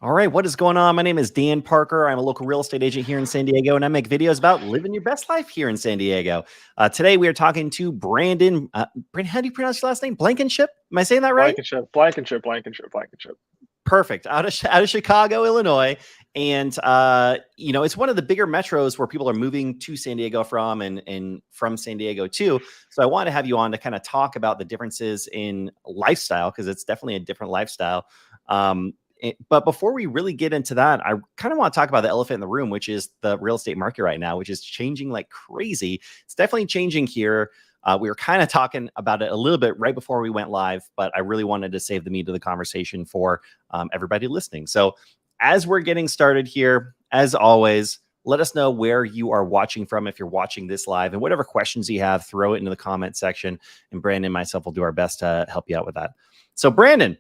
All right, what is going on? My name is Dan Parker. I'm a local real estate agent here in San Diego, and I make videos about living your best life here in San Diego. Today, we are talking to Brandon. Brandon, how do you pronounce your last name? Blankenship? Am I saying that right? Blankenship. Perfect. Out of Chicago, Illinois, and it's one of the bigger metros where people are moving to San Diego from, and from San Diego too. So I want to have you on to kind of talk about the differences in lifestyle, because it's definitely a different lifestyle. But before we really get into that, I kind of want to talk about the elephant in the room, which is the real estate market right now, which is changing like crazy. It's definitely changing here. We were kind of talking about it a little bit right before we went live, but I really wanted to save the meat of the conversation for everybody listening. So as we're getting started here, as always, let us know where you are watching from if you're watching this live, and whatever questions you have, throw it into the comment section, and Brandon and myself will do our best to help you out with that. So Brandon,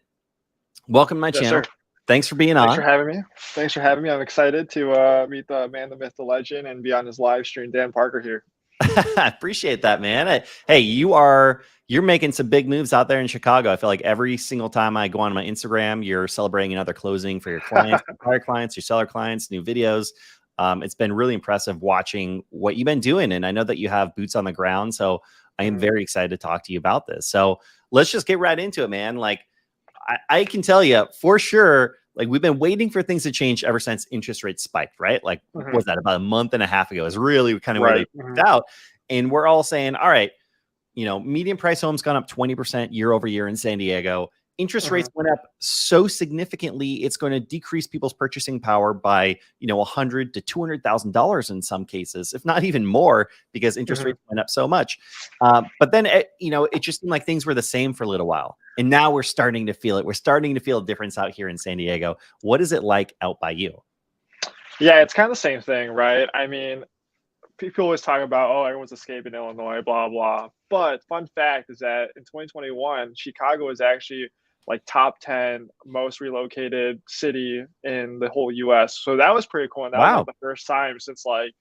welcome to my channel. Sir. Thanks for being on. Thanks for having me. I'm excited to meet the man, the myth, the legend, and be on his live stream. Dan Parker here. I appreciate that, man. Hey, you're making some big moves out there in Chicago. I feel like every single time I go on my Instagram, you're celebrating another closing for your clients, your prior clients, your seller clients, new videos. It's been really impressive watching what you've been doing. And I know that you have boots on the ground. So I am very excited to talk to you about this. So let's just get right into it, man. Like I can tell you for sure, like we've been waiting for things to change ever since interest rates spiked, right? Like, what was that, about a month and a half ago? Is really kind of where they picked out. And we're all saying, all right, median price homes gone up 20% year over year in San Diego. Interest rates went up so significantly, it's going to decrease people's purchasing power by, $100,000 to $200,000 in some cases, if not even more, because interest rates went up so much. But then, it just seemed like things were the same for a little while. And now we're starting to feel it. We're starting to feel a difference out here in San Diego. What is it like out by you? Yeah, it's kind of the same thing, right? I mean, people always talk about, oh, everyone's escaping Illinois, blah, blah. But fun fact is that in 2021, Chicago is actually like top 10 most relocated city in the whole US. So that was pretty cool. And that was like the first time since like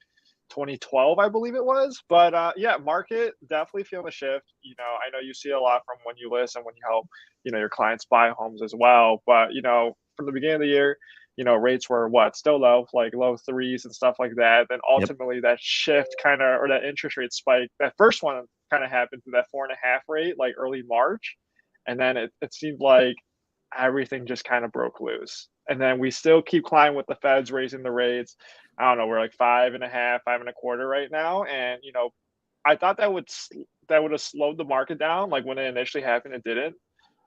2012, I believe it was. But yeah, market definitely feeling a shift. I know you see a lot from when you list and when you help, your clients buy homes as well. But, from the beginning of the year, rates were still low, like low threes and stuff like that. Then ultimately that shift or that interest rate spike, that first one kind of happened to that 4.5 rate, like early March. And then it seemed like everything just kind of broke loose. And then we still keep climbing with the Feds raising the rates. I don't know, we're like 5.5, 5.25 right now. And, I thought that would have slowed the market down. Like when it initially happened, it didn't.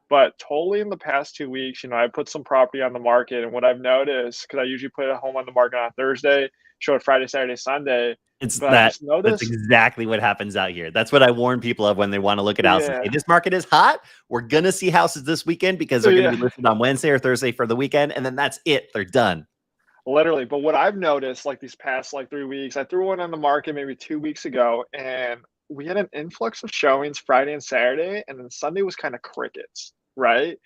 But totally in the past 2 weeks, I put some property on the market. And what I've noticed, because I usually put a home on the market on Thursday, show it Friday, Saturday, Sunday. That's exactly what happens out here. That's what I warn people of when they want to look at houses. Hey, this market is hot. We're going to see houses this weekend because they're going to be listed on Wednesday or Thursday for the weekend. And then that's it. They're done. Literally. But what I've noticed, like these past 3 weeks, I threw one on the market maybe 2 weeks ago, and we had an influx of showings Friday and Saturday. And then Sunday was kind of crickets, right?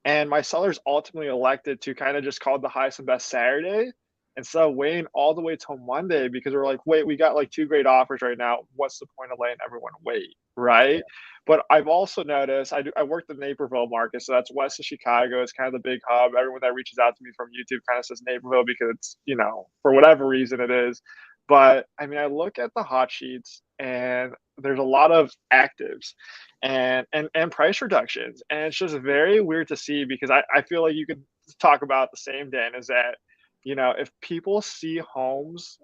And my sellers ultimately elected to kind of just call it the highest and best Saturday instead of waiting all the way till Monday, because we're like, wait, we got like 2 great offers right now. What's the point of letting everyone wait, right? Yeah. But I've also noticed, I work the Naperville market, so that's west of Chicago. It's kind of the big hub. Everyone that reaches out to me from YouTube kind of says Naperville because it's, for whatever reason it is. But I mean, I look at the hot sheets and there's a lot of actives and price reductions. And it's just very weird to see, because I feel like you could talk about the same, Dan, is that, if people see homes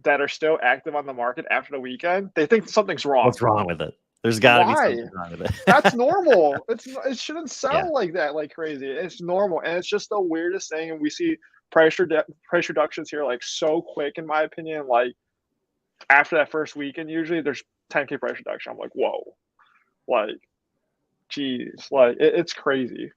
that are still active on the market after the weekend, they think something's wrong. What's wrong with it? There's got to be something wrong with it. That's normal. It shouldn't sound like that, like crazy. It's normal. And it's just the weirdest thing. And we see price reductions here like so quick, in my opinion. Like after that first weekend, usually there's 10K price reduction. I'm like, whoa, like, geez, like it's crazy.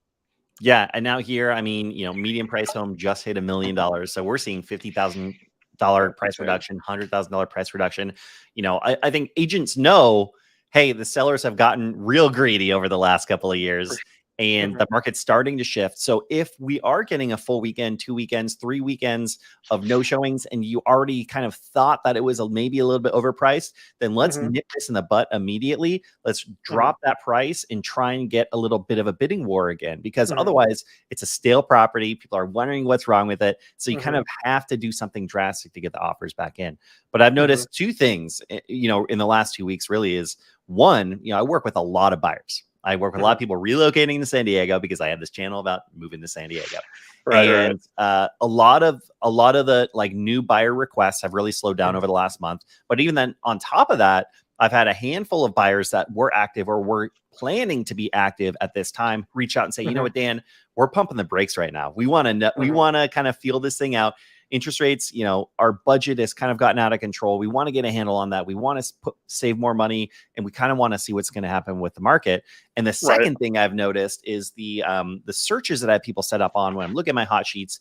Yeah. And now here, I mean, median price home just hit $1 million. So we're seeing $50,000 price reduction, $100,000 price reduction. I think agents know, hey, the sellers have gotten real greedy over the last couple of years. and the market's starting to shift. So if we are getting a full weekend, 2 weekends, 3 weekends of no showings, and you already kind of thought that it was maybe a little bit overpriced, then let's nip this in the butt immediately. Let's drop that price and try and get a little bit of a bidding war again, because otherwise it's a stale property. People are wondering what's wrong with it. So you kind of have to do something drastic to get the offers back in. But I've noticed two things, in the last 2 weeks really is one, I work with a lot of buyers. I work with a lot of people relocating to San Diego because I have this channel about moving to San Diego. And a lot of the like new buyer requests have really slowed down over the last month. But even then, on top of that, I've had a handful of buyers that were active or were planning to be active at this time reach out and say, you know what, Dan, we're pumping the brakes right now. We want to kind of feel this thing out. Interest rates, our budget has kind of gotten out of control. We want to get a handle on that. We want to save more money, and we kind of want to see what's going to happen with the market. And the second thing I've noticed is the searches that I have people set up on when I'm looking at my hot sheets.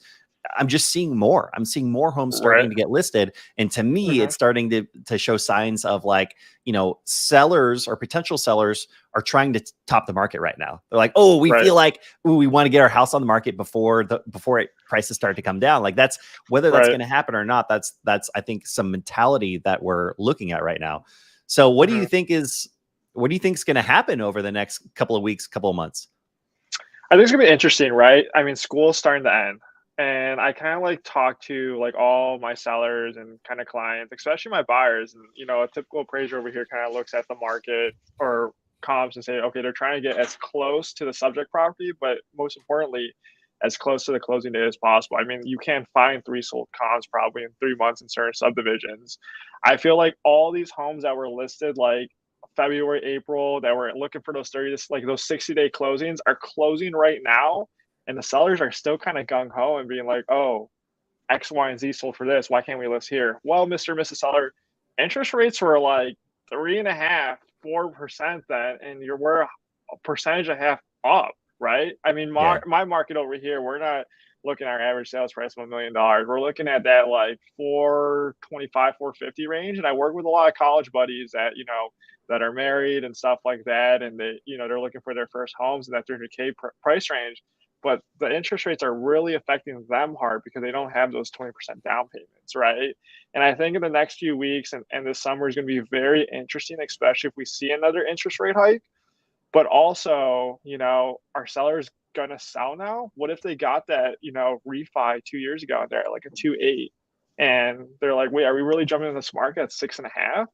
I'm just seeing more. I'm seeing more homes starting to get listed. And to me, it's starting to show signs of like, sellers or potential sellers are trying to top the market right now. They're like, oh, we feel like, we want to get our house on the market before prices start to come down. Like that's whether that's going to happen or not. That's I think some mentality that we're looking at right now. So what do you think is going to happen over the next couple of weeks, couple of months? I think it's gonna be interesting, right? I mean, school's starting to end. And I kind of like talk to like all my sellers and kind of clients, especially my buyers. And, a typical appraiser over here kind of looks at the market or comps and say, okay, they're trying to get as close to the subject property, but most importantly, as close to the closing date as possible. I mean, you can't find 3 sold comps probably in 3 months in certain subdivisions. I feel like all these homes that were listed like February, April, that were looking for those 30, like those 60-day closings are closing right now. And the sellers are still kind of gung ho and being like, oh, X, Y, and Z sold for this. Why can't we list here? Well, Mr. and Mrs. Seller, interest rates were like 3.5%, 4% then, and we're a percentage and a half up, right? I mean, my market over here, we're not looking at our average sales price of $1 million. We're looking at that like 425, 450 range. And I work with a lot of college buddies that, that are married and stuff like that. And they, they're looking for their first homes in that 300K price range. But the interest rates are really affecting them hard because they don't have those 20% down payments, right? And I think in the next few weeks and this summer is going to be very interesting, especially if we see another interest rate hike. But also, are sellers going to sell now? What if they got that, refi 2 years ago and they're at like a 2.8, and they're like, wait, are we really jumping in this market at 6.5?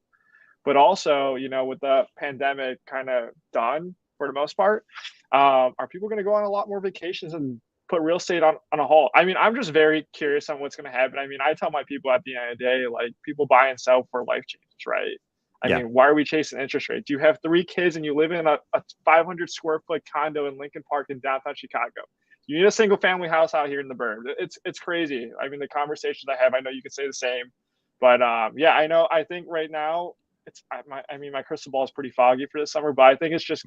But also, with the pandemic kind of done for the most part, are people going to go on a lot more vacations and put real estate on a hold? I mean, I'm just very curious on what's going to happen. I mean, I tell my people at the end of the day, like, people buy and sell for life changes, right? I mean, why are we chasing interest rates? You have 3 kids and you live in a 500 square foot condo in Lincoln Park in downtown Chicago. You need a single family house out here in the burbs. It's crazy. I mean, the conversations I have, I know you could say the same, but I know. I think right now my crystal ball is pretty foggy for this summer, but I think it's just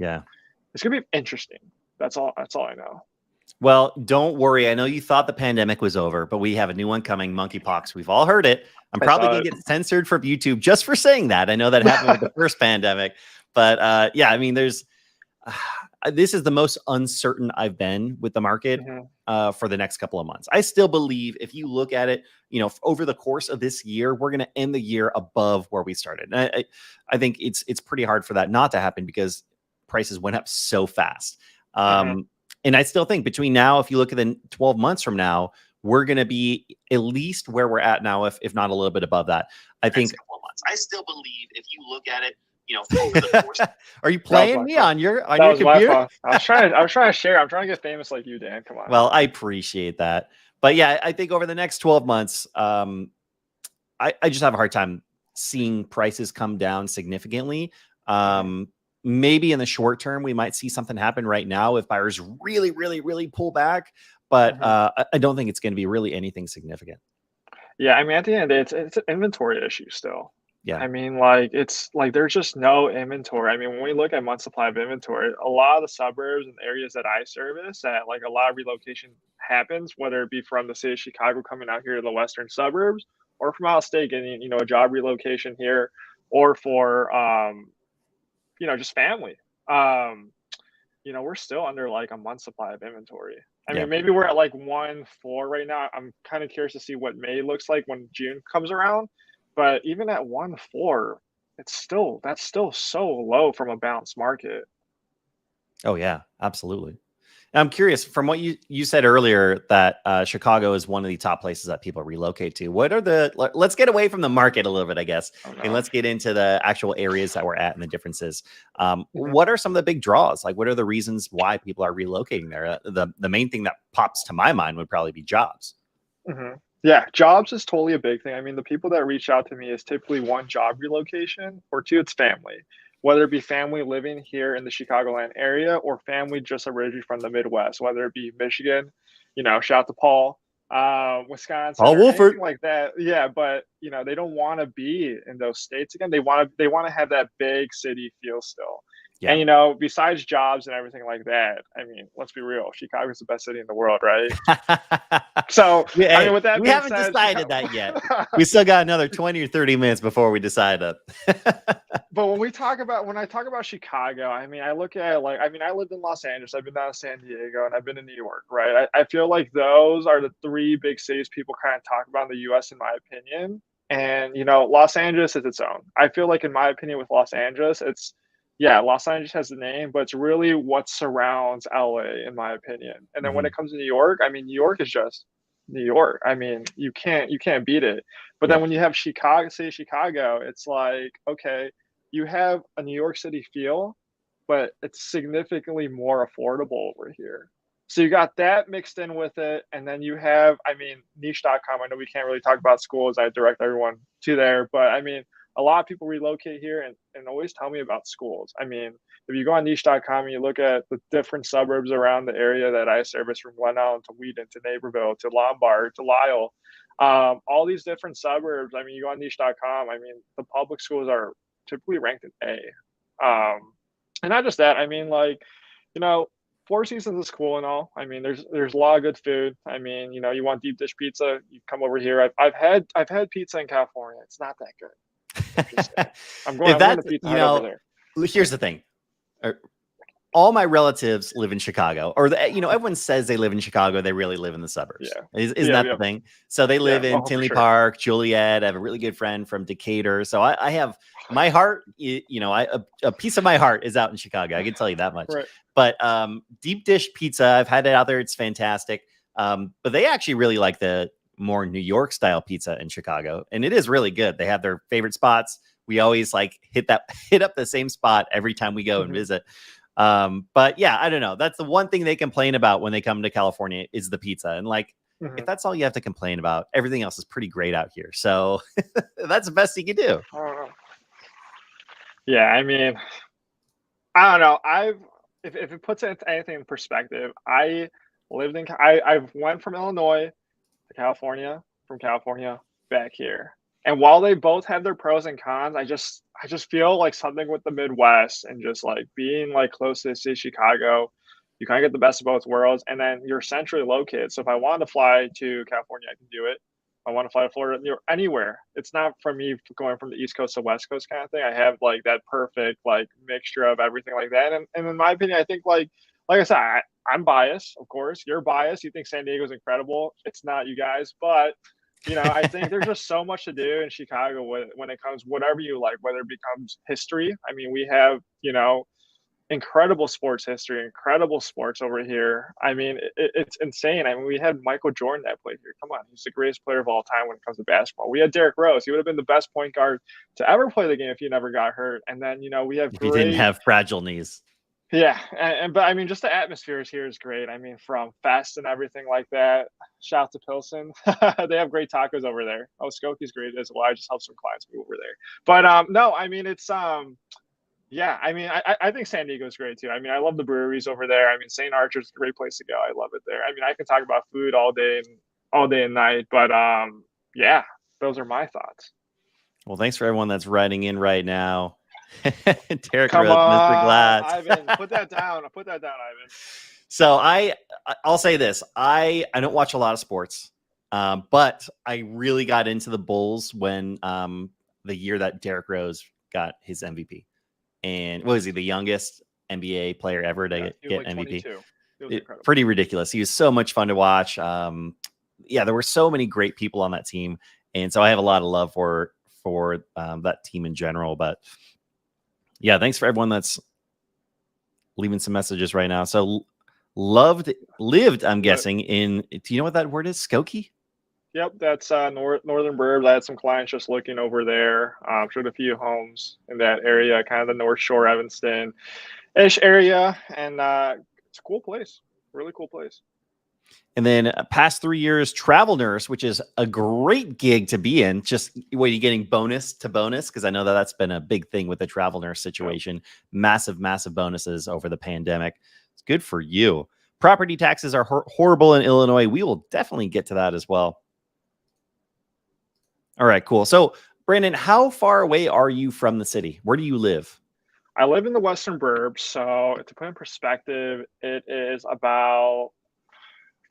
it's gonna be interesting. That's all I know. Well, don't worry. I know you thought the pandemic was over, but we have a new one coming, monkeypox. We've all heard it. I'm probably going to get censored from YouTube just for saying that. I know that happened with the first pandemic, but I mean, this is the most uncertain I've been with the market for the next couple of months. I still believe if you look at it, over the course of this year, we're going to end the year above where we started. And I think it's pretty hard for that not to happen because prices went up so fast. And I still think between now, if you look at the 12 months from now, we're going to be at least where we're at now, if not a little bit above that. I think. I still believe if you look at it, over the course. Are you playing me on your computer? I was trying to share. I'm trying to get famous like you, Dan. Come on. Well, I appreciate that, but yeah, I think over the next 12 months, I just have a hard time seeing prices come down significantly. Maybe in the short term, we might see something happen right now if buyers really, really, really pull back. But I don't think it's going to be really anything significant. Yeah, I mean, at the end of the day, it's an inventory issue still. Yeah. I mean, it's like there's just no inventory. I mean, when we look at month supply of inventory, a lot of the suburbs and areas that I service, that like a lot of relocation happens, whether it be from the city of Chicago coming out here to the western suburbs, or from out of state getting a job relocation here, or for just family. we're still under like a month supply of inventory. I Yeah. mean, maybe we're at like 1.4 right now. I'm kind of curious to see what May looks like when June comes around. But even at 1.4, that's still so low from a balanced market. Oh yeah, absolutely. I'm curious from what you said earlier that Chicago is one of the top places that people relocate to. What are let's get away from the market a little bit, I guess, Oh and no. let's get into the actual areas that we're at and the differences. Mhm, What are some of the big draws? Like, what are the reasons why people are relocating there? The main thing that pops to my mind would probably be jobs. mhm. Yeah, jobs is totally a big thing. I mean, the people that reach out to me is typically one, job relocation, or two, it's family. Whether it be family living here in the Chicagoland area or family just originally from the Midwest, whether it be Michigan, shout out to Paul, Wisconsin, Paul or Wolford. anything like that. Yeah, but they don't want to be in those states again. They want to have that big city feel still. Yeah. And besides jobs and everything like that, I mean, let's be real, Chicago's the best city in the world, right? So, I mean, Hey, with that we being haven't said, decided that yet. We still got another 20 or 30 minutes before we decide that. but when I talk about Chicago, I mean, I look at like, I mean, I lived in Los Angeles, I've been down to San Diego, and I've been to New York, right? I feel like those are the three big cities people kind of talk about in the US, in my opinion. And, Los Angeles is its own. I feel like, in my opinion, with Los Angeles, yeah, Los Angeles has the name, but it's really what surrounds LA, in my opinion. And then when Mhm. it comes to New York, I mean, New York is just New York. I mean, you can't beat it. But then Yep. when you have Chicago, say Chicago, it's like, okay, you have a New York City feel, but it's significantly more affordable over here. So you got that mixed in with it, and then you have, I mean, niche.com. I know we can't really talk about schools. I direct everyone to there, but I mean, a lot of people relocate here and always tell me about schools. I mean, if you go on niche.com and you look at the different suburbs around the area that I service, from Glen Ellen to Wheaton to Naperville to Lombard to Lisle, all these different suburbs. I mean, you go on niche.com. I mean, the public schools are typically ranked an A. And not just that. I mean, like, you know, Four Seasons is cool and all. I mean, there's a lot of good food. I mean, you want deep dish pizza, you come over here. I've had pizza in California. It's not that good. I'm just saying. If I'm going to that's, Pizza Hut over there. here's the thing. All my relatives live in Chicago, or everyone says they live in Chicago. They really live in the suburbs. Yeah. Isn't Yeah. that the Yeah. thing? So they Yeah. live in Oh, for Tinley sure. Park, Juliet. I have a really good friend from Decatur. So I have my heart, a piece of my heart is out in Chicago. I can tell you that much. Right. But deep dish pizza, I've had it out there. It's fantastic. But they actually really like the more New York style pizza in Chicago. And it is really good. They have their favorite spots. We always like hit up the same spot every time we go and Mhm. visit. But yeah, I don't know. That's the one thing they complain about when they come to California is the pizza. And like, if Mhm. that's all you have to complain about, everything else is pretty great out here. So that's the best you can do. I don't know. Yeah. I mean, I don't know. If it puts anything in perspective, I've went from Illinois to California, from California back here. And while they both have their pros and cons, I just feel like something with the Midwest and just like being like close to the city of Chicago, you kind of get the best of both worlds. And then you're centrally located. So if I wanted to fly to California, I can do it. I want to fly to Florida, anywhere. It's not from me going from the East Coast to West Coast kind of thing. I have like that perfect like mixture of everything like that. And in my opinion, I think like I said, I'm biased, of course. You're biased. You think San Diego's incredible. It's not, you guys, but I think there's just so much to do in Chicago when it comes whatever you like, whether it becomes history. I mean, we have incredible sports history, incredible sports over here. I mean, it's insane. I mean, we had Michael Jordan that played here. Come on, he's the greatest player of all time when it comes to basketball. We had Derrick Rose. He would have been the best point guard to ever play the game if he never got hurt. And then we have If you didn't great. have fragile knees. Yeah, but I mean, just the atmosphere here is great. I mean, from fest and everything like that. Shout out to Pilsen. They have great tacos over there. Oh, Skoki's great as well. I just helped some clients move over there. But no, I mean, it's yeah, I mean, I think San Diego is great too. I mean, I love the breweries over there. I mean, St. Archer's a great place to go. I love it there. I mean, I can talk about food all day and night, but yeah, those are my thoughts. Well, thanks for everyone that's writing in right now. Derek Come wrote Mr. on, Glass. Ivan, put that down. Put that down, Ivan. So I'll say this. I don't watch a lot of sports. But I really got into the Bulls when the year that Derrick Rose got his MVP. And what was he, the youngest NBA player ever to He was get like MVP. 22. It was incredible. Pretty ridiculous. He was so much fun to watch. Yeah, there were so many great people on that team, and so I have a lot of love for that team in general. But yeah, thanks for everyone that's leaving some messages right now. So lived, I'm guessing in. Do you know what that word is? Skokie? Yep, that's Northern Burbs. I had some clients just looking over there. Showed a few homes in that area, kind of the North Shore, Evanston-ish area, and it's a cool place. Really cool place. And then past 3 years, travel nurse, which is a great gig to be in. Just what you're getting bonus to bonus, because I know that's been a big thing with the travel nurse situation. Yep. Massive bonuses over the pandemic. It's good for you. Property taxes are horrible in Illinois. We will definitely get to that as well. All right, cool. So, Brandon, how far away are you from the city? Where do you live? I live in the Western Burbs. So, to put in perspective, it is about,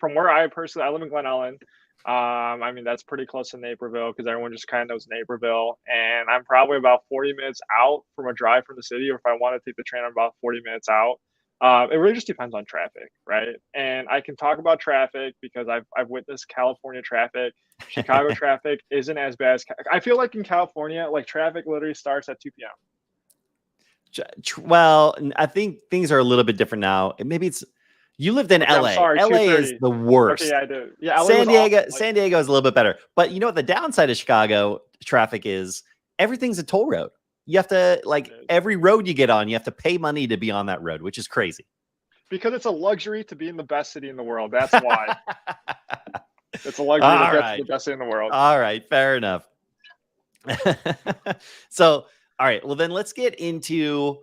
from where I live in Glen Ellen. I mean, that's pretty close to Naperville because everyone just kind of knows Naperville. And I'm probably about 40 minutes out from a drive from the city, or if I want to take the train, I'm about 40 minutes out. It really just depends on traffic, right? And I can talk about traffic because I've witnessed California traffic. Chicago traffic isn't as bad as I feel like in California, like traffic literally starts at 2 p.m. Well, I think things are a little bit different now. Maybe it's you lived in LA. I'm sorry, LA is the worst. Okay, yeah, I do. Yeah, LA San Diego is a little bit better. But you know what the downside of Chicago traffic is? Everything's a toll road. You have to, like, every road you get on, you have to pay money to be on that road, which is crazy. Because it's a luxury to be in the best city in the world. That's why. It's a luxury to get to the best city in the world. All right, fair enough. So, all right, well, then let's get into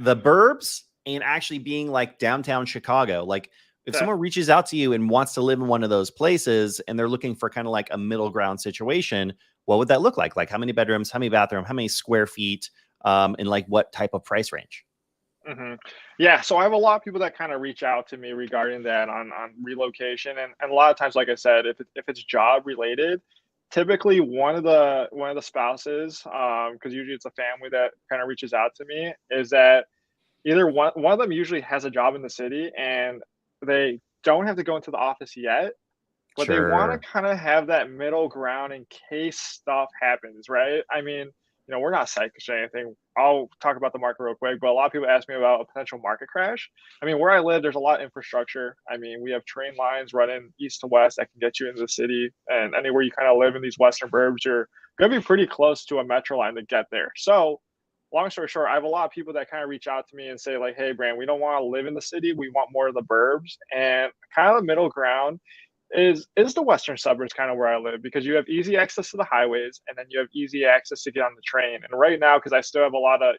the burbs and actually being like downtown Chicago. Like, if someone reaches out to you and wants to live in one of those places and they're looking for kind of like a middle ground situation, what would that look like? Like, how many bedrooms, how many bathrooms, how many square feet, and like what type of price range? Mm-hmm. Yeah, so I have a lot of people that kind of reach out to me regarding that on relocation, and a lot of times, like I said, if it's job related, typically one of the spouses, because usually it's a family that kind of reaches out to me, is that either one of them usually has a job in the city and they don't have to go into the office yet, but they want to kind of have that middle ground in case stuff happens, right? I mean, we're not psychic or anything. I'll talk about the market real quick, but a lot of people ask me about a potential market crash. I mean, where I live, there's a lot of infrastructure. I mean, we have train lines running east to west that can get you into the city, and anywhere you kind of live in these western burbs, you're going to be pretty close to a metro line to get there. So, long story short, I have a lot of people that kind of reach out to me and say, like, hey, Brand, we don't want to live in the city. We want more of the burbs. And kind of the middle ground is the western suburbs, kind of where I live, because you have easy access to the highways and then you have easy access to get on the train. And right now, because I still have a lot of,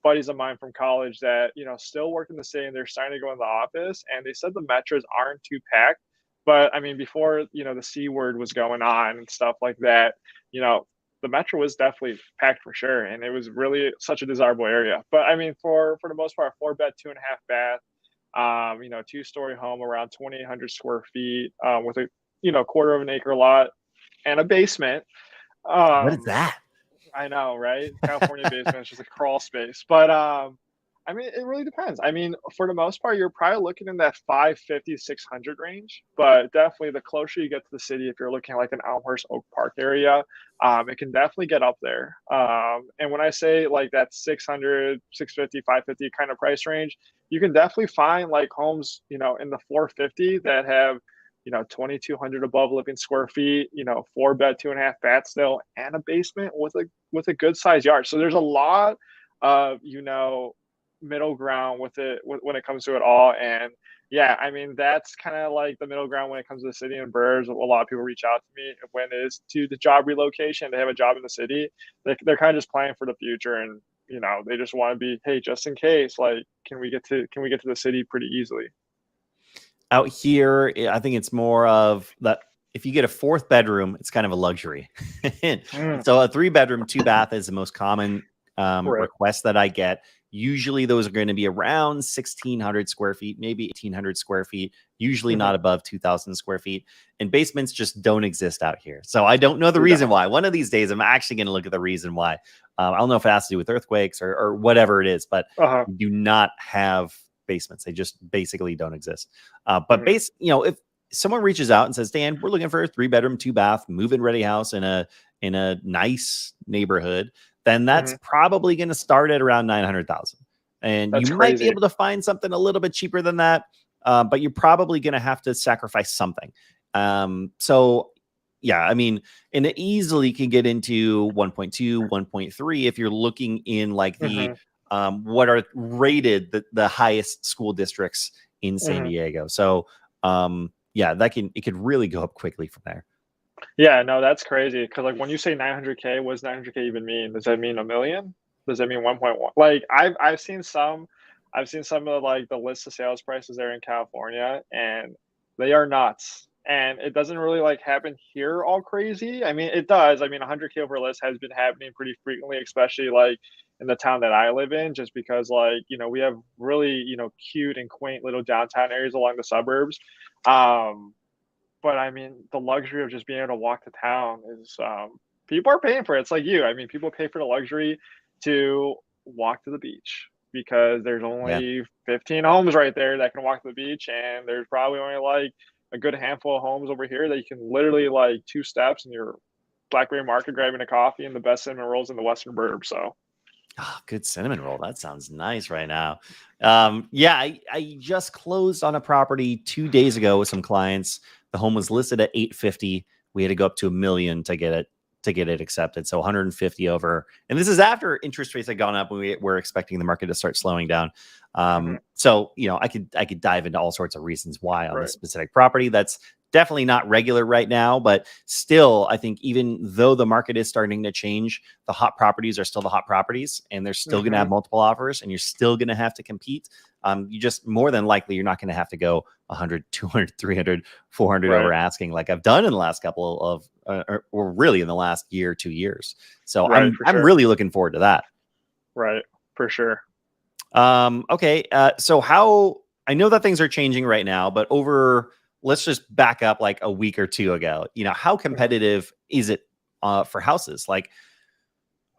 buddies of mine from college that, still work in the city and they're starting to go in the office, and they said the metros aren't too packed. But I mean, before, the C word was going on and stuff like that, the metro was definitely packed for sure. And it was really such a desirable area. But I mean, for the most part, 4-bed, 2.5 bath, 2-story home around 2,800 square feet, with a quarter of an acre lot and a basement. What is that? I know, right? California basement is just a crawl space. But I mean, it really depends. I mean, for the most part, you're probably looking in that 550, 600 range. But definitely the closer you get to the city, if you're looking at like an Elmhurst Oak Park area, it can definitely get up there. And when I say like that 600, 650, 550 kind of price range, you can definitely find like homes, in the 450 that have, 2,200 above living square feet, 4-bed, 2.5 bath still, and a basement with a good sized yard. So there's a lot of, middle ground with it when it comes to it all. And yeah, I mean, that's kind of like the middle ground when it comes to the city and burbs. A lot of people reach out to me when it is to the job relocation. They have a job in the city. They're kind of just planning for the future, and they just want to be, hey, just in case, like, can we get to the city pretty easily? Out here, I think it's more of that. If you get a 4th bedroom, it's kind of a luxury. So a 3-bedroom, 2-bath is the most common request that I get. Usually those are going to be around 1,600 square feet, maybe 1,800 square feet, usually Mm-hmm. not above 2,000 square feet. And basements just don't exist out here. So I don't know the They reason don't. why. One of these days, I'm actually going to look at the reason why. I don't know if it has to do with earthquakes or whatever it is, but Uh-huh. we do not have basements. They just basically don't exist. But Mm-hmm. if someone reaches out and says, Dan, we're looking for a 3-bedroom, 2-bath, move-in ready house in a nice neighborhood, then that's Mm-hmm. probably going to start at around 900,000. And you That's might be crazy. able to find something a little bit cheaper than that, but you're probably going to have to sacrifice something. So yeah, I mean, and it easily can get into 1.2, 1.3 if you're looking in like the Mm-hmm. what are rated the highest school districts in San Mm-hmm. Diego. So yeah, it could really go up quickly from there. Yeah, no, that's crazy. Cause like when you say 900K, what does 900K even mean? Does that mean a million? Does that mean 1.1? Like I've seen some of like the list of sales prices there in California, and they are nuts. And it doesn't really like happen here all crazy. I mean, it does. I mean, 100K over list has been happening pretty frequently, especially like in the town that I live in, just because like, we have really, cute and quaint little downtown areas along the suburbs. Um, but I mean, the luxury of just being able to walk to town is, people are paying for it. It's like you. I mean, people pay for the luxury to walk to the beach because there's Yeah. only 15 homes right there that can walk to the beach, and there's probably only like a good handful of homes over here that you can literally like 2 steps in your Blackberry Market grabbing a coffee and the best cinnamon rolls in the Western Burbs. So, Oh, good cinnamon roll. That sounds nice right now. Yeah, I just closed on a property 2 days ago with some clients. The home was listed at 850. We had to go up to $1 million to get it accepted. So 150 over. And this is after interest rates had gone up and we were expecting the market to start slowing down. mhm, So I could dive into all sorts of reasons why on this right. specific property. That's definitely not regular right now, but still, I think even though the market is starting to change, the hot properties are still the hot properties, and they're still going to have Hmm. multiple offers, and you're still going to have to compete. You just more than likely you're not going to have to go 100, 200, 300, 400 over Right. asking like I've done in the last couple of or really in the last year, 2 years. So Right. I'm For I'm sure. really looking forward to that. Right. For sure. Okay. So how I know that things are changing right now, but let's just back up like a week or two ago. How Mhm. competitive is it for houses? Like,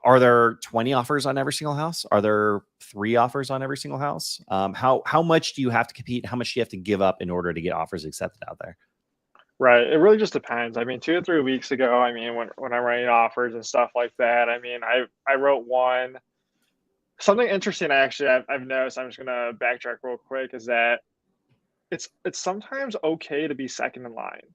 are there 20 offers on every single house? Are there 3 offers on every single house? How much do you have to compete? How much do you have to give up in order to get offers accepted out there? Right. It really just depends. I mean, 2 or 3 weeks ago, I mean, when I'm writing offers and stuff like that, I mean, I wrote one. Something interesting, actually, I've noticed. I'm just gonna backtrack real quick. Is that it's sometimes okay to be second in line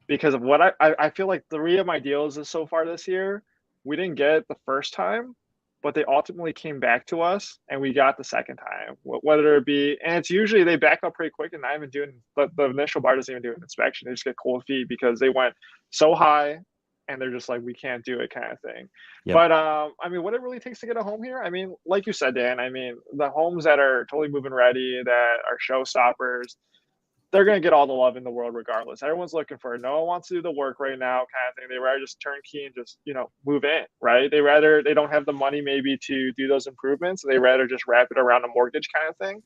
because of what I feel like 3 of my deals is so far this year, we didn't get it the first time, but they ultimately came back to us and we got the second time. Whether it be, and it's usually they back up pretty quick and not even doing the initial buyer doesn't even do an inspection. They just get cold feet because they went so high and they're just like, we can't do it kind of thing. Yep. But I mean, what it really takes to get a home here, I mean, like you said, Dan, I mean, the homes that are totally move-in ready, that are showstoppers, they're going to get all the love in the world regardless. Everyone's looking for it. No one wants to do the work right now kind of thing. They rather just turnkey and just, move in, right? They don't have the money maybe to do those improvements. They rather just wrap it around a mortgage kind of thing.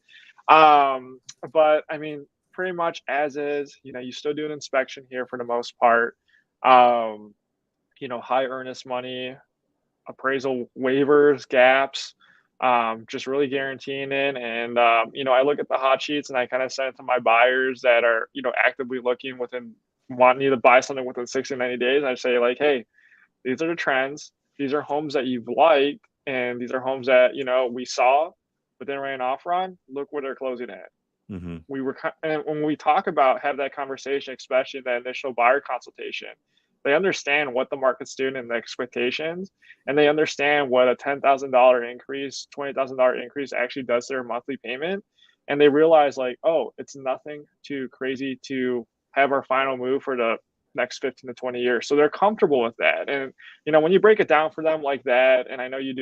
But I mean, pretty much as is, you still do an inspection here for the most part. Um, high earnest money, appraisal waivers, gaps, just really guaranteeing it. And, I look at the hot sheets and I kind of send it to my buyers that are, actively looking wanting you to buy something within 60, 90 days. I say like, hey, these are the trends. These are homes that you've liked. And these are homes that, we saw, but then ran off on. Look where they're closing at. Mm-hmm. And when we talk about have that conversation, especially in that initial buyer consultation, they understand what the market's doing and the expectations, and they understand what a $10,000 increase, $20,000 increase actually does to their monthly payment, and they realize like, oh, it's nothing too crazy to have our final move for the next 15 to 20 years. So they're comfortable with that, and when you break it down for them like that, and I know you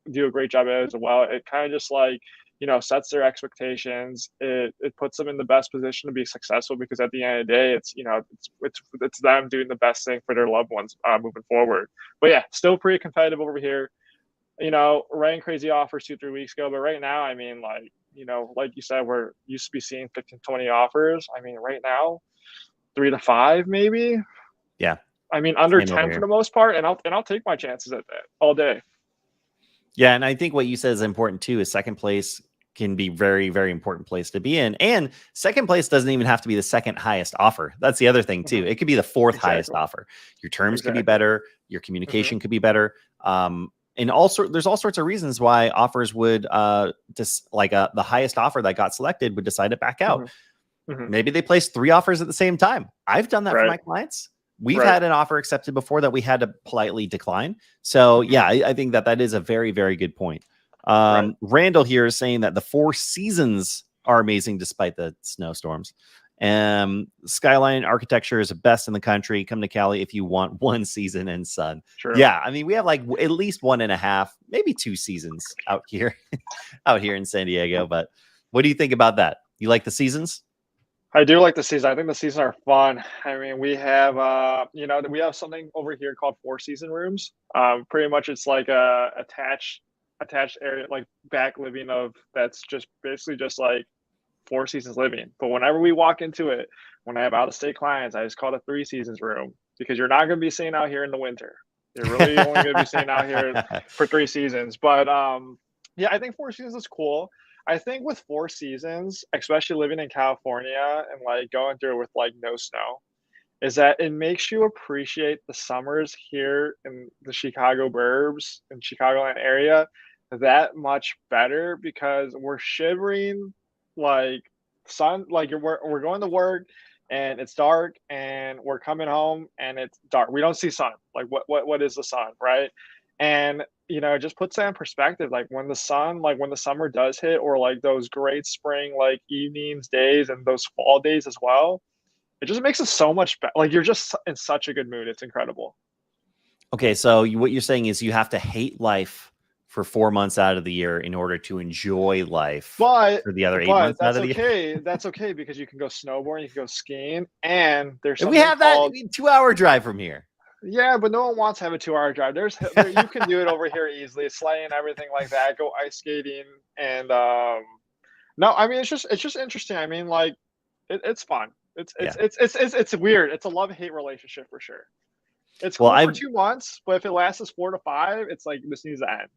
do a great job at it as well. It kind of just like sets their expectations. It puts them in the best position to be successful because at the end of the day, it's them doing the best thing for their loved ones moving forward. But yeah, still pretty competitive over here. ran crazy offers 2, 3 weeks ago, but right now, I mean, like, like you said, we're used to be seeing 15, 20 offers. I mean, right now, 3 to 5, maybe. Yeah, I mean, under same over 10 for here. the most part, and I'll take my chances at that all day. Yeah, and I think what you said is important too. Is second place can be very, very important place to be in, and second place doesn't even have to be the second highest offer. That's the other thing too. Hmm. It could be the fourth highest Exactly. offer. Your terms could be Exactly. better. Your Hmm. communication could be better. And there's all sorts of reasons why offers would just like the highest offer that got selected would decide to back out. Hmm. Hmm. Maybe they placed 3 offers at the same time. I've done that for Right. my clients. We've Right. had an offer accepted before that we had to politely decline. So Hmm. yeah, I think that is a very, very good point. Right. Randall here is saying that the Four Seasons are amazing despite the snowstorms. Skyline architecture is the best in the country. Come to Cali if you want one season and sun. True. Yeah, I mean we have like at least 1.5, maybe 2 seasons out here, out here in San Diego. But what do you think about that? You like the seasons? I do like the season. I think the seasons are fun. I mean, we have we have something over here called four season rooms. Pretty much it's like a attached area, like back living of that's just basically just like four seasons living. But whenever we walk into it, when I have out of state clients, I just call it a three seasons room because you're not going to be staying out here in the winter. You're really only going to be staying out here for 3 seasons. But yeah, I think four seasons is cool. I think with four seasons, especially living in California and like going through it with like no snow, is that it makes you appreciate the summers here in the Chicago burbs and Chicagoland area that much better because we're shivering like sun like we're going to work and it's dark and we're coming home and it's dark. We don't see sun. Like what is the sun, right? And it just puts that in perspective. Like when the summer does hit, or like those great spring like evenings, days, and those fall days as well, it just makes it so much better. Like you're just in such a good mood. It's incredible. Okay, so what you're saying is you have to hate life for 4 months out of the year in order to enjoy life But for the other eight but months out that's of the year. okay. That's okay because you can go snowboarding, you can go skiing, and there's And we something have that called 2 hour drive from here. yeah, but no one wants to have a 2 hour drive. There you can do it over here easily, sledding, everything like that. Go ice skating, and no, I mean it's just interesting. I mean, like it's fun. It's Yeah. it's it's it's it's it's weird. It's a love hate relationship for sure. It's Well, cool for I've 2 months, but if it lasts us 4 to 5, it's like this needs to end.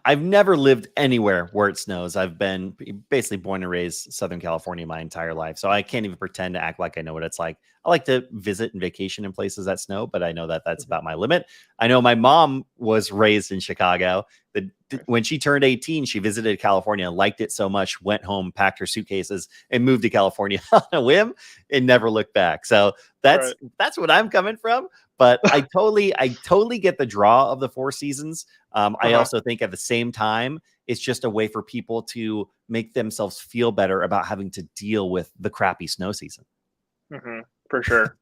I've never lived anywhere where it snows. I've been basically born and raised Southern California my entire life. So I can't even pretend to act like I know what it's like. I like to visit and vacation in places that snow, but I know that that's Mhm. about my limit. I know my mom was raised in Chicago. Nice. When she turned 18, she visited California, liked it so much, went home, packed her suitcases, and moved to California on a whim and never looked back. So Right. that's what I'm coming from. But I totally get the draw of the Four Seasons. I Uh-huh. also think at the same time, it's just a way for people to make themselves feel better about having to deal with the crappy snow season. Hmm. For sure.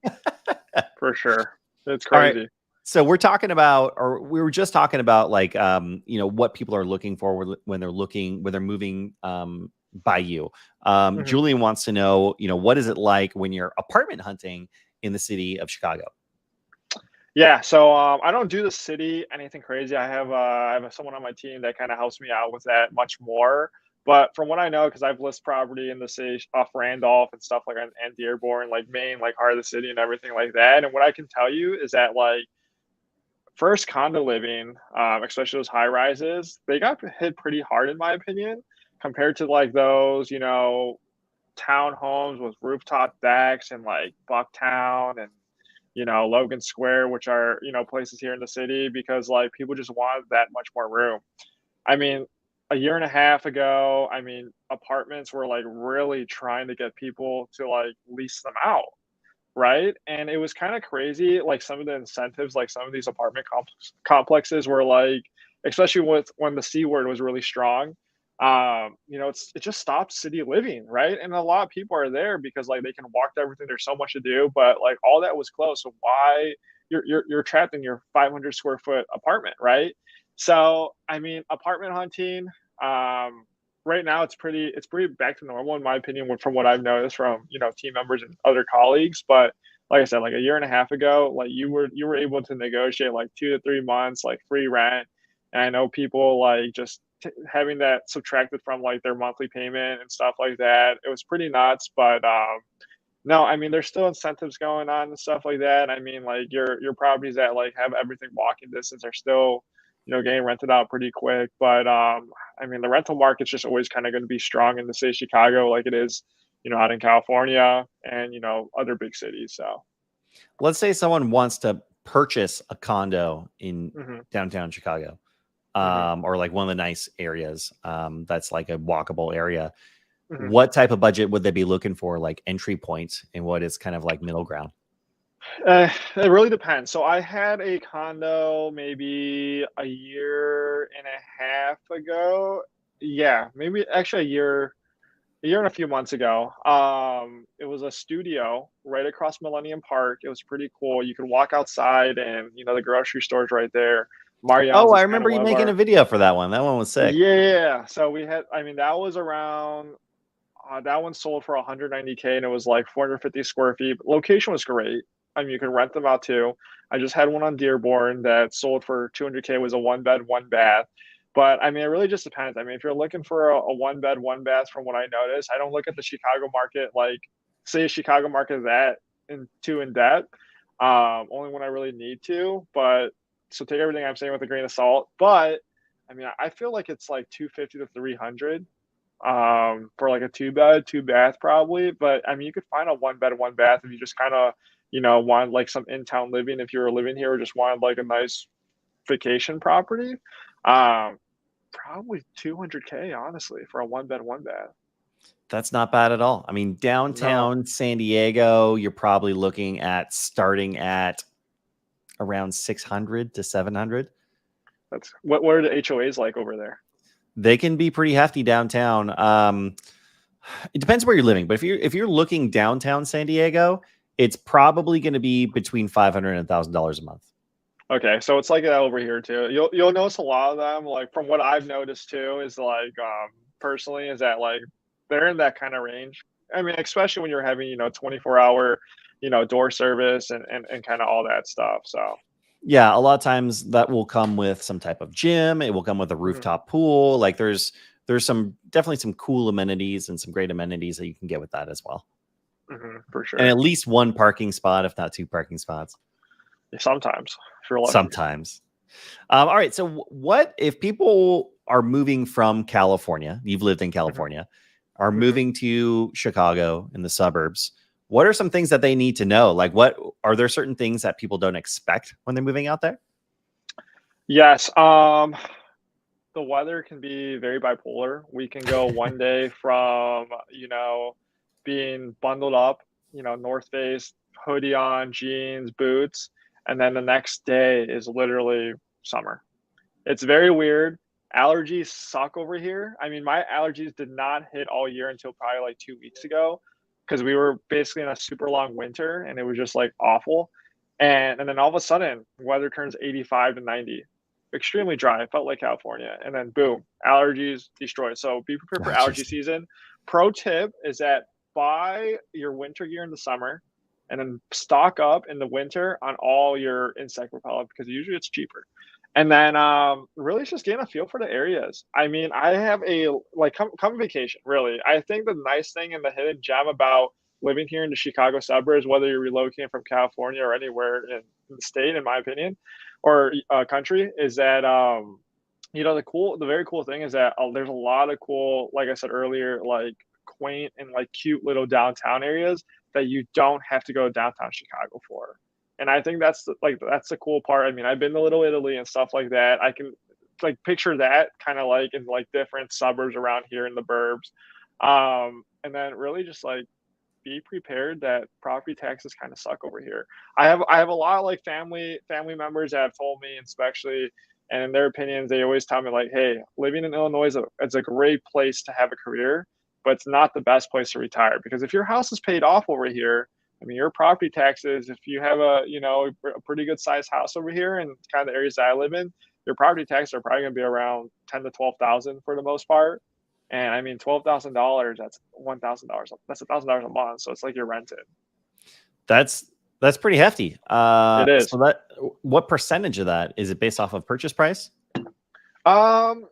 For sure. It's All right. crazy. So we're talking about, or we were just talking about like, what people are looking for when they're moving, by you. Hmm. Julian wants to know, what is it like when you're apartment hunting in the city of Chicago? Yeah, so I don't do the city anything crazy. I have someone on my team that kind of helps me out with that much more. But from what I know, because I've listed property in the city off Randolph and stuff like and Dearborn, like Maine, like heart of the city and everything like that. And what I can tell you is that like first condo living, especially those high rises, they got hit pretty hard in my opinion, compared to like those townhomes with rooftop decks and like Bucktown and Logan Square, which are, places here in the city because like people just want that much more room. I mean, a year and a half ago, I mean, apartments were like really trying to get people to like lease them out, right? And it was kind of crazy. Like some of the incentives, like some of these apartment complexes were like, especially with when the C word was really strong. It just stops city living, right? And a lot of people are there because like they can walk to everything. There's so much to do, but like all that was close. So why you're trapped in your 500 square foot apartment, right? So I mean, apartment hunting. Um, right now it's pretty back to normal in my opinion from what I've noticed from team members and other colleagues. But like I said, like a year and a half ago, like you were able to negotiate like 2 to 3 months like free rent, And I know people like just having that subtracted from like their monthly payment and stuff like that. It was pretty nuts, but no, I mean there's still incentives going on and stuff like that. I mean like your properties that like have everything walking distance are still, getting rented out pretty quick. But I mean the rental market's just always kind of going to be strong in the city of Chicago like it is, out in California and other big cities. So Let's say someone wants to purchase a condo in hmm downtown Chicago, hmm or like one of the nice areas, that's like a walkable area. hmm What type of budget would they be looking for, like entry point, and what is kind of like middle ground? It really depends. So I had a condo maybe a year and a half ago. Yeah, maybe actually a year and a few months ago. It was a studio right across Millennium Park. It was pretty cool. You could walk outside and the grocery store's right there. Oh, Marianne's I is kind remember of you one of making a our video for that one. That one was sick. yeah. So we had I mean that was around that one sold for 190K and it was like 450 square feet. Location was great. I mean, you can rent them out too. I just had one on Dearborn that sold for 200K. It was a one bed, one bath. But I mean, it really just depends. I mean, if you're looking for a one bed, one bath, from what I noticed, I don't look at the Chicago market like say Chicago market that in depth. Only when I really need to. But so take everything I'm saying with a grain of salt. But I mean, I feel like it's like 250 to 300 for like a two bed, two bath probably. But I mean, you could find a one bed, one bath if you just kind of, want like some in town living if you were living here or just wanted like a nice vacation property. Um, Probably 200K honestly for a one bed, one bath. That's not bad at all. I mean, No, downtown San Diego, you're probably looking at starting at around 600 to 700. that's what are the HOAs like over there? They can be pretty hefty downtown. It depends where you're living, but if you're looking downtown San Diego, it's probably going to be between 500 and $1,000 a month. Okay, so it's like that over here too. You'll notice a lot of them, like from what I've noticed too, is like personally is that like they're in that kind of range. I mean, especially when you're having, 24-hour, door service and kind of all that stuff. So Yeah, a lot of times that will come with some type of gym. It will come with a mhm, rooftop pool. Like there's some definitely some cool amenities and some great amenities that you can get with that as well. for And sure. at least one parking spot, if not two parking spots. Sometimes if you're lucky. Sometimes. All right. So, what if people are moving from California? You've lived in hmm California, are hmm moving to Chicago in the suburbs. What are some things that they need to know? Like, what are there certain things that people don't expect when they're moving out there? Yes. The weather can be very bipolar. We can go one day from, being bundled up, North Face, hoodie on, jeans, boots, and then the next day is literally summer. It's very weird. Allergies suck over here. I mean, my allergies did not hit all year until probably like 2 weeks ago because we were basically in a super long winter and it was just like awful. And then all of a sudden, weather turns 85 to 90, extremely dry. It felt like California. And then boom, allergies destroyed. So be prepared for Oh, allergy jeez. season. Pro tip is that buy your winter gear in the summer and then stock up in the winter on all your insect repellent because usually it's cheaper. And then really it's just getting a feel for the areas. I mean, I have a like come vacation, really. I think the nice thing and the hidden gem about living here in the Chicago suburbs, whether you're relocating from California or anywhere in the state, in my opinion, or country, is that the very cool thing is that there's a lot of cool, like I said earlier, like quaint and like cute little downtown areas that you don't have to go downtown Chicago for. And I think that's the cool part. I mean, I've been to Little Italy and stuff like that. I can like picture that kind of like in like different suburbs around here in the burbs. And then really just like be prepared that property taxes kind of suck over here. I have a lot of like family members that have told me, especially, and in their opinions, they always tell me like, "Hey, living in Illinois it's a great place to have a career, but it's not the best place to retire because if your house is paid off over here, I mean, your property taxes, if you have a pretty good sized house over here and kind of the areas that I live in, your property taxes are probably going to be around 10 to 12,000 for the most part." And I mean, $12,000, that's $1,000. That's $1,000 a month. So it's like you're rented. That's that's pretty hefty. It is. So that what percentage of that is it based off of purchase price? Um,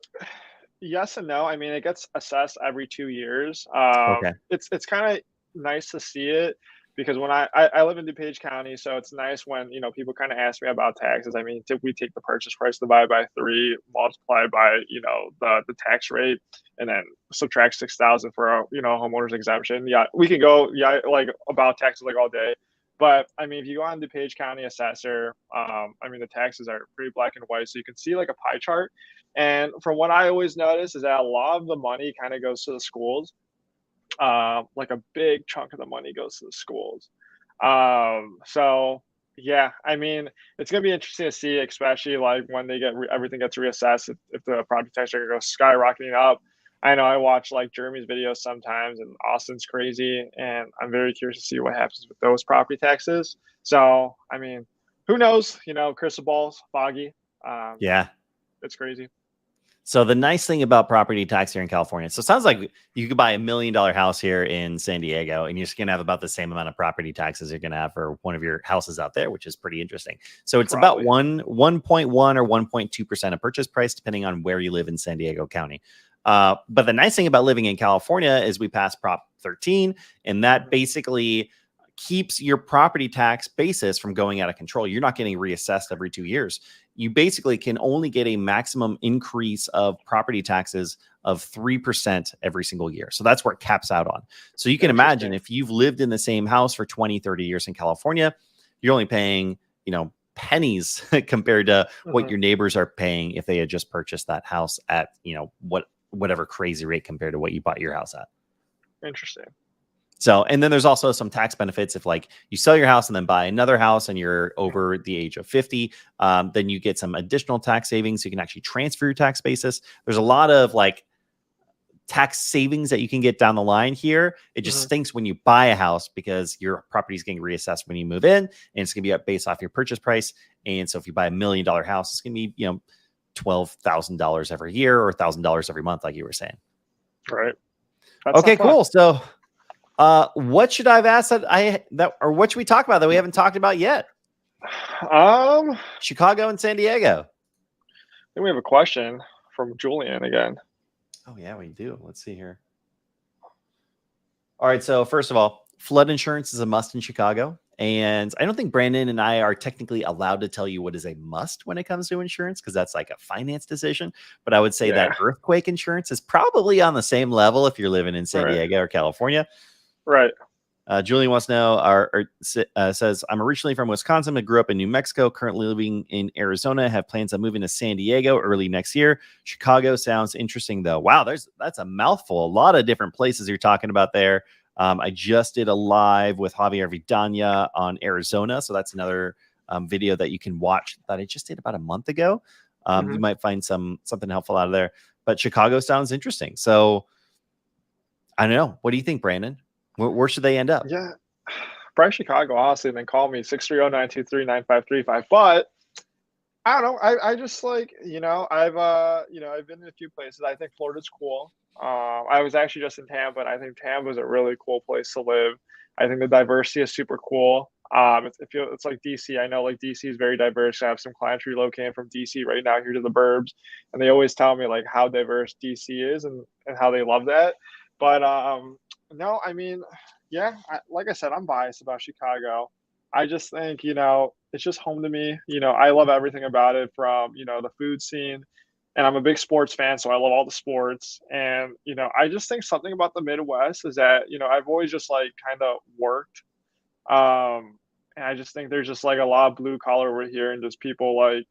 yes and no. I mean, it gets assessed every 2 years. Okay. It's kinda nice to see it because when I live in DuPage County, so it's nice when, people kinda ask me about taxes. I mean, if we take the purchase price divided by 3, multiply by, the tax rate, and then subtract 6,000 for a, homeowner's exemption. Yeah, we can go, yeah, like, about taxes, like, all day. But, I mean, if you go on DuPage County Assessor, I mean, the taxes are pretty black and white, so you can see, like, a pie chart, and from what I always notice is that a lot of the money kind of goes to the schools. Like a big chunk of the money goes to the schools. So yeah, I mean, it's gonna be interesting to see, especially like when they get everything gets reassessed. If the property tax are gonna go skyrocketing up. I know I watch like Jeremy's videos sometimes, and Austin's crazy, and I'm very curious to see what happens with those property taxes. So I mean, who knows? Crystal ball's foggy. Um, Yeah. it's crazy. So the nice thing about property tax here in California, so it sounds like you could buy $1 million house here in San Diego, and you're just going to have about the same amount of property taxes you're going to have for one of your houses out there, which is pretty interesting. So it's about Probably. 1.1 or 1.2% of purchase price, depending on where you live in San Diego County. But the nice thing about living in California is we passed Prop 13, and that basically keeps your property tax basis from going out of control. You're not getting reassessed every 2 years. You basically can only get a maximum increase of property taxes of 3% every single year. So that's where it caps out on. So you can imagine if you've lived in the same house for 20, 30 years in California, you're only paying, pennies compared to what your neighbors are paying if they had just purchased that house at, whatever crazy rate compared to what you bought your house at. Interesting. So, and then there's also some tax benefits. If like you sell your house and then buy another house and you're over the age of 50, then you get some additional tax savings. You can actually transfer your tax basis. There's a lot of like tax savings that you can get down the line here. It just stinks when you buy a house because your property is getting reassessed when you move in, and it's going to be based off your purchase price. And so if you buy $1 million house, it's going to be, $12,000 every year or $1,000 every month, like you were saying. Right. That's okay, cool. So what should I have asked or what should we talk about that we haven't talked about yet? Chicago and San Diego. I think we have a question from Julian again. Oh yeah, we do. Let's see here. All right. So first of all, flood insurance is a must in Chicago. And I don't think Brandon and I are technically allowed to tell you what is a must when it comes to insurance, because that's like a finance decision. But I would say that earthquake insurance is probably on the same level if you're living in San Diego or California. Right. Julian wants to know, says, I'm originally from Wisconsin, but grew up in New Mexico, currently living in Arizona, have plans on moving to San Diego early next year. Chicago sounds interesting, though. Wow, that's a mouthful. A lot of different places you're talking about there. I just did a live with Javier Vidania on Arizona, so that's another video that you can watch that I just did about a month ago. You might find something helpful out of there. But Chicago sounds interesting. So I don't know. What do you think, Brandon? Where should they end up? Yeah, probably Chicago, honestly, and then call me 630-923-9535. But I don't know. I just like, I've been in a few places. I think Florida's cool. I was actually just in Tampa, and I think Tampa is a really cool place to live. I think the diversity is super cool. It's like DC. I know like DC is very diverse. I have some clients relocating from DC right now here to the burbs, and they always tell me like how diverse DC is and how they love that. But no, I mean, yeah, like I said, I'm biased about Chicago. I just think, it's just home to me. I love everything about it from, the food scene. And I'm a big sports fan, so I love all the sports. And, I just think something about the Midwest is that, I've always just like kind of worked. And I just think there's just like a lot of blue collar over here and just people like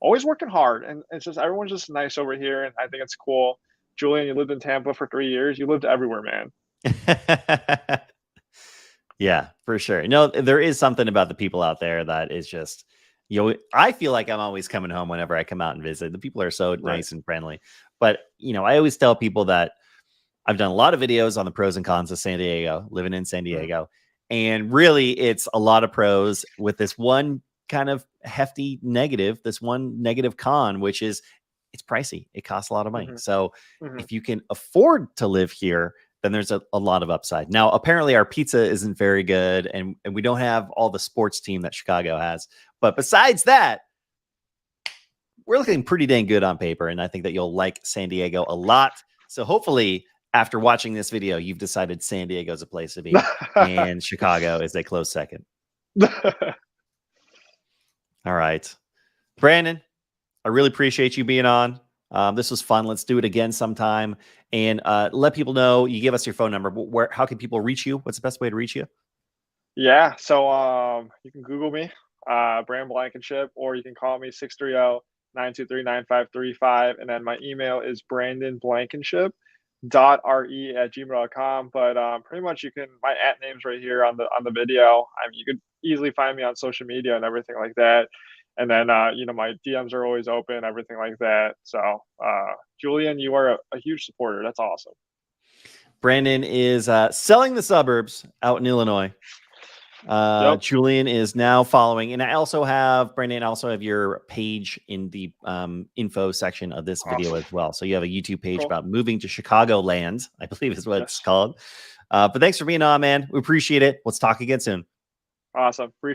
always working hard. And it's just everyone's just nice over here. And I think it's cool. Julian, you lived in Tampa for 3 years. You lived everywhere, man. Yeah, for sure. No, there is something about the people out there that is just, I feel like I'm always coming home whenever I come out and visit. The people are so nice and friendly. But, I always tell people that I've done a lot of videos on the pros and cons of San Diego, living in San Diego. And really, it's a lot of pros with this one kind of hefty negative, this one negative con, which is it's pricey. It costs a lot of money. So if you can afford to live here, then there's a lot of upside. Now, apparently our pizza isn't very good, and we don't have all the sports team that Chicago has. But besides that, we're looking pretty dang good on paper, and I think that you'll like San Diego a lot. So hopefully, after watching this video, you've decided San Diego is a place to be, and Chicago is a close second. All right, Brandon, I really appreciate you being on. This was fun. Let's do it again sometime, and let people know. You give us your phone number. How can people reach you? What's the best way to reach you? Yeah, so you can Google me, Brand Blankenship, or you can call me 630-923-9535, and then my email is brandonblankenship.re@gmail.com. But pretty much my at name's right here on the video. I mean, you could easily find me on social media and everything like that. And then my DMs are always open, everything like that. So Julian, you are a huge supporter. That's awesome. Brandon is selling the suburbs out in Illinois. Yep. Julian is now following, and I also have Brandon. I also have your page in the info section of this video as well. So you have a YouTube page about moving to Chicagoland, I believe is what it's called. But thanks for being on, man. We appreciate it. Let's talk again soon. Awesome.